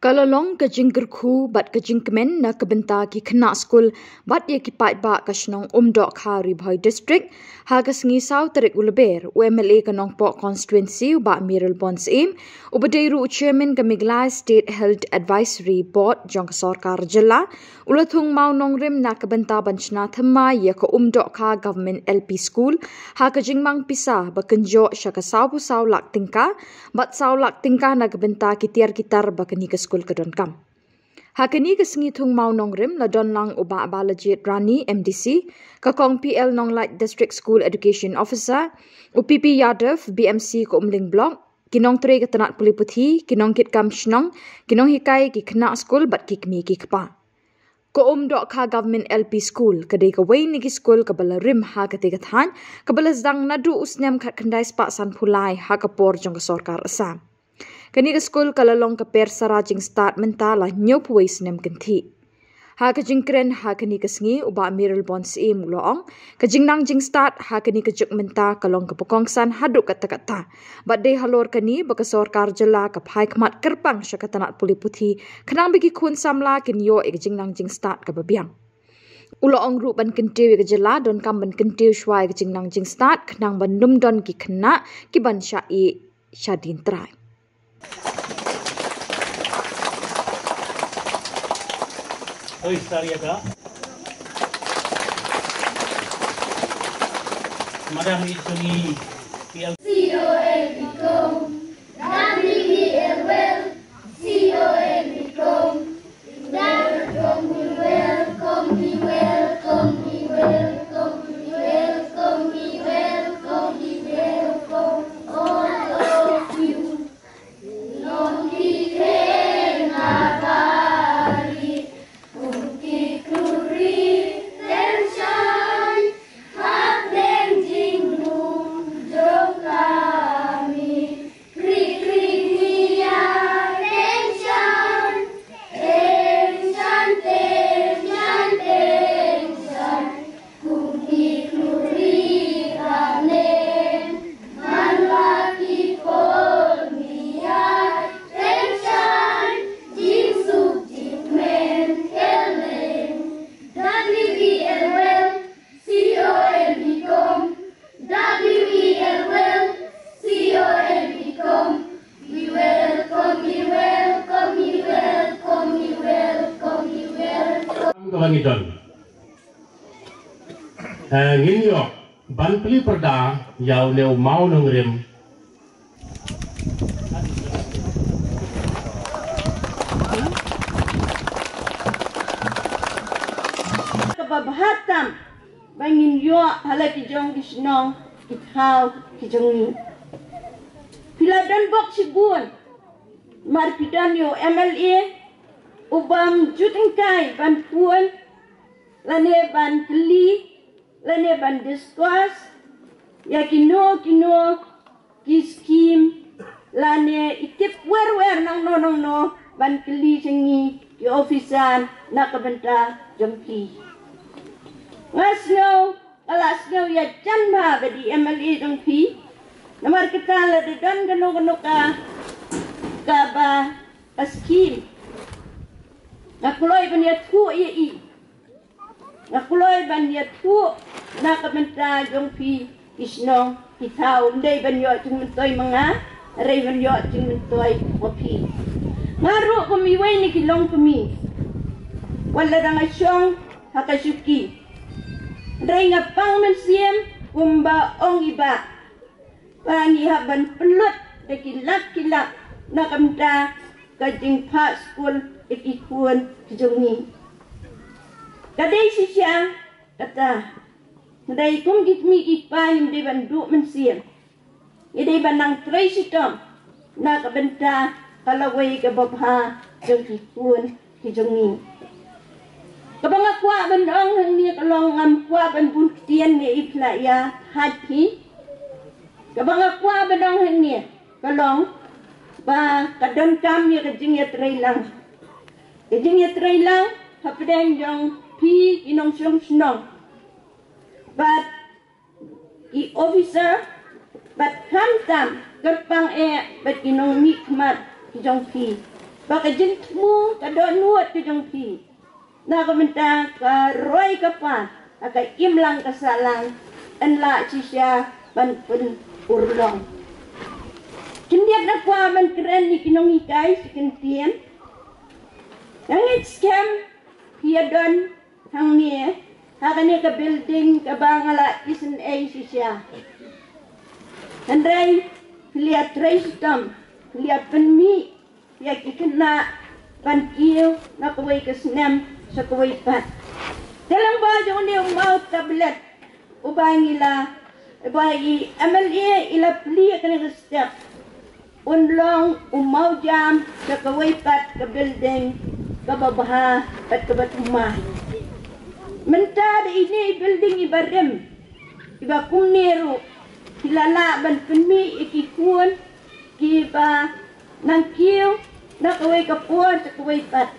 Kalolong ke jinggerku bat ke jingkemen na kebenta ki kena skul bat ye ki Peit ba ka Shillong dok khari bhai district ha ka sengi sau terik uleber UMLA ka nongpo constituency ba Mayralborn Syiem ubadeiru chairman ka Meghalaya State Health Advisory Board jong sarkar Jylla ulathung mau nongrim na kebenta banchna thama ye ka dok kha government LP school ha ka jingmang pisa ba kenjo syaka sau pu sau lak tingka bat sau lak tingka na kebenta ki tiar kitar ba keni school ke Donkam. Hakini ke sengi thung mau nongrim la donlang uba balajit Rani MDC ka kong PL Nonglat District School Education Officer UPP Yadav BMC ko umling block kinong tre ke tanat puli puthi kinong kit kam shnong kinong hikai ki kena school bat kikmi ki kpa ko dok kha government LP school kadai ka wei ni ki school ka bala rim ha ka tiga than ka bala zdang nadu usnem khat khandai spa san phulai ha ka por jong ka sarkar asam kani ka school kalalong ka per sara Jingstad mentala nyop ways nem kenti ha ka jingkren ha kani ka sngi uba Mayralborn Syiem loong ka Jingnang Jingstad ha kani ka juk menta kalong ka pokongsan haduk kata-kata bat dei halor kani ba ka sarkar Jylla ka phai khmat kerpang syakatanat puli puthi khnang bigi khun Samla Kyntiew e ka Jingnang Jingstad ka babiang uloong ru ban Kyntiew ka Jylla Donkam ban Kyntiew Shuwa ka Jingnang Jingstad khnang ban numdon ki khna ki ban sha e shadin trai Oi, Ïaka. Madam itu ni PL. Kawangidon. Nginyo ban peli perda yau leu mau nongrim. Kebabahatam bangin yo hala ki jong ki Shillong ki thau ki jong pila donbok sibun mar pidan yo MLA ubam jutingkai ban puan lane ban kli lane ban discuss ya kino ki scheme lane itip wer nang no ban kli sengi ki ofisan na kabenta jompi ngasno alasno ya janba badi MLA jompi namar kita la de don gano ka ba scheme nakuloy ban ya tu nakuloy ban ya tu na kabenta jompi isno kitau ndai ban yo chung mentoy mga rei ban yo chung mentoy opi ngaru kumiway ni kilong kumi wala dang asyong hakasuki rei ngapang men Syiem kumba ong iba pangi haban pelut de kilak na kabenta kajing pa school ikikuan kejongi. Kadai sisya kata, kadai kum gitmi ipa yung di bandu men Syiem. Idai banang tresitom na kabenta kalaway kababha yung ikikuan kejongi. Kabangakwa bandong hang niya kalong ngamkwa ban buntian ni iplaya hati. Kabangakwa bandong hang niya kalong ba kadontam niya kajing trailang. Kajing trailang hapden jong pi inong shnong. But i officer but kamtam kerpang but inong mikmat jong pi. baka jintmu ka donuat ke jong pi na ka minta ka roy ka pa aka imlang ka salang enla cisya ban pun urlong kindiak na kwa man keren ni kinong ikai si Kyntiew yang it scam hiadon hang ni hakane ka building ka bangala isen a cisya andrai lihat reistam lihat penmi ya kikena pan kiyo na kaway kasnem sa kaway pat. Dalang ba yung niyong mau tablet ubang ila ubay MLA ila pli kanang step unlong umaw jam sa kaway pat ka building kababaha at kabatumah. Mentada ini building ibarem iba kumnero kilala ban penmi ikikuan kiba nang kiyo na kaway kapuan sa kaway pat.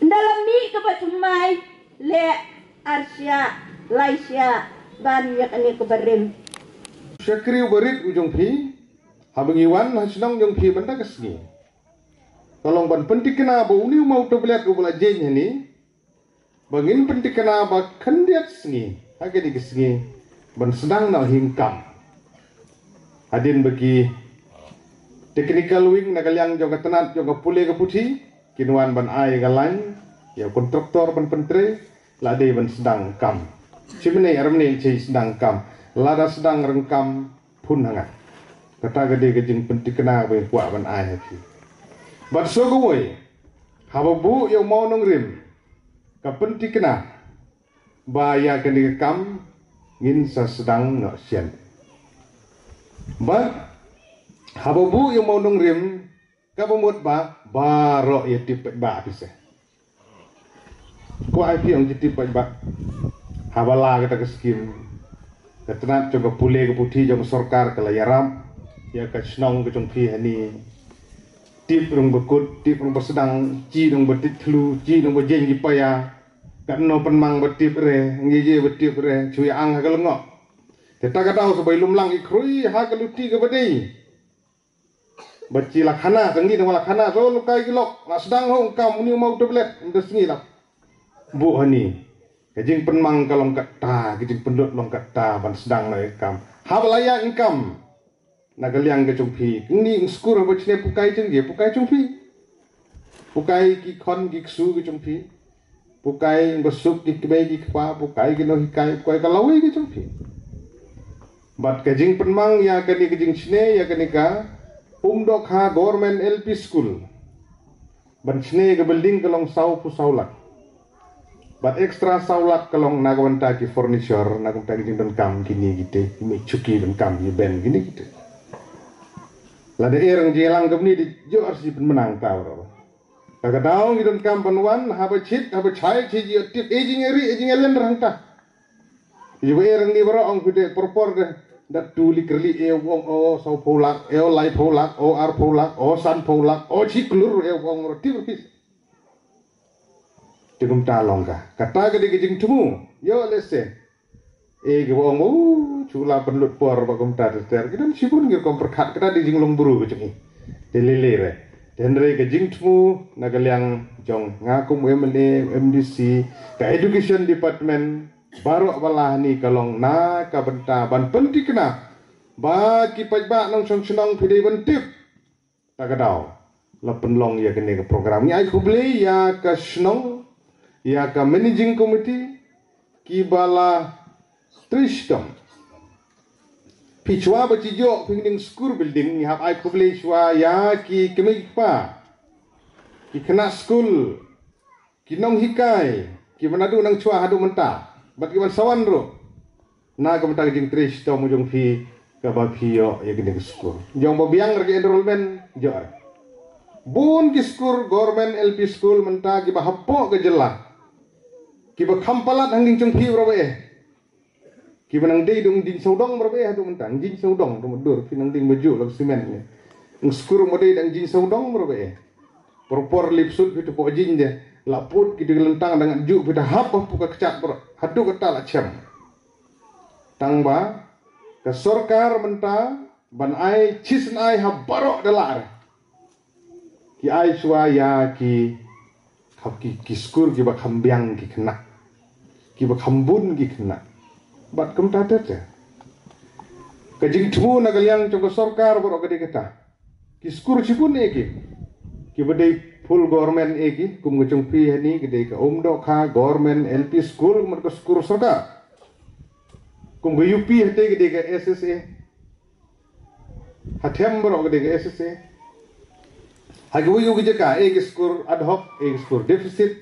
Dalam mi kabatumay le arsya laisya banyak ani kabarim. Syakri berit ujung pi habang iwan hasinong jong pi benda kesni. Tolong ban pentik kena ba uni mau tablet ubala jenya ni. Bangin pentik kena ba kendiat sengi. Hage di kesni ban sedang na hingkam. Hadin bagi technical wing nagalyang jong katanat jong kapule kaputi kinuan ban ai galan ya kontraktor ban pentre lade ban sedang kam cimene armne cei sedang kam lada sedang rengkam pun hangat kata gede gejing pentik kena be kuat ban ai hati bat so goi hababu yang mau nongrim ka pentik kena baya gede kam ngin sa sedang no sian bat hababu yang mau nongrim kapamut ba baro ya tipet ba bisa ko ai piang tipet ba habala kita ke skim ketenat coba pule ke putih jong sarkar kala yaram ya ka snong ke jong pi hani tip rong bekut tip rong sedang ji rong betit tlu ji rong bejeng gi paya kan no penmang betip re ngije betip re cui ang ha kalengok teta katau sebai lumlang ikrui ha kaluti ke badai baci lakhana tenggi dengan lakhana so lukai kilok nak sedang hong kam ni mau tablet ndas ngi lah bu hani kajing penmang kalong kata kajing pendut long kata ban sedang na kam habalaya income nagaliang ke jumpi ni skur bacne pukai jengge pukai jumpi pukai ki khon ki su ke jumpi pukai besuk ki kbai ki kwa pukai ki no hikai pukai kalawi ke jumpi bat kajing penmang ya kani kajing sine ya kani ka Umdok ha government LP school. Ban sne ke building kalong sau pu saulat. Bat extra saulat kalong nagawanta ki furniture nagawanta ki Donkam kini gitu. Mi cuki Donkam ni ben gini gitu. Lada erang jelang kemni di jo arsi menang tahu. Kadang ki Donkam panwan haba chit haba chai chi ji tip aging elen rangta. Ibu erang ni bro ong kude propor de dat tuli kerli wong o sau polak lai polak o ar polak o san polak o ciklur wong roti berpis tegum talongka kata gede gejing tumu yo lese ge wong chula penlut por bagum tar ter kidan sipun ngir kom perkat kata di jinglong buru gejing delele re denre gejing tumu nagaliang jong ngakum MDC ka education department baru balah ni kalong na ka benta ban pentik na ba ki pajba nong song senong pidai bentip takadau la penlong ya kene ke program ni ai kubli ya ka senong ya ka managing committee ki bala tristom pichwa ba ci jo pingding school building ni hab ai kubli shwa ya ki kemik pa ki kena school ki nong hikai ki manadu nang chwa hadu mentah bagi man sawan ro na ka mata jing trish to mo jong fi ka ba fi yo ya gini skur jong bo biang rege enrollment jo bun ki skur government LP school menta ki ba happo ke Jylla ki ba khampalat hanging jong fi ro be ki ba nang dei dong jing saudong ro be hadu menta jing saudong ro dur fi nang ding baju lo simen ni skur mo dei dang jing saudong ro be propor lipsut fi to po jing de laput ki dilentang dengan ju pita hap puka kecak hadu kata la cem tangba ke sorkar menta ban ai cis ai ha barok dalar ki ai Shuwa ya ki skur ki ba kambiang ki kena ki ba kambun ki kena bat kum ta te ka Jingthu na kalian coba sarkar borok gede kita ki skur cipun ki badai full government kum ngecung pi hani gede ka kha government LP school kum skur sarkar kum UP hete gede ka SSA hathem borok gede ka SSA hagi wuyu gede ka skur ad hoc skur deficit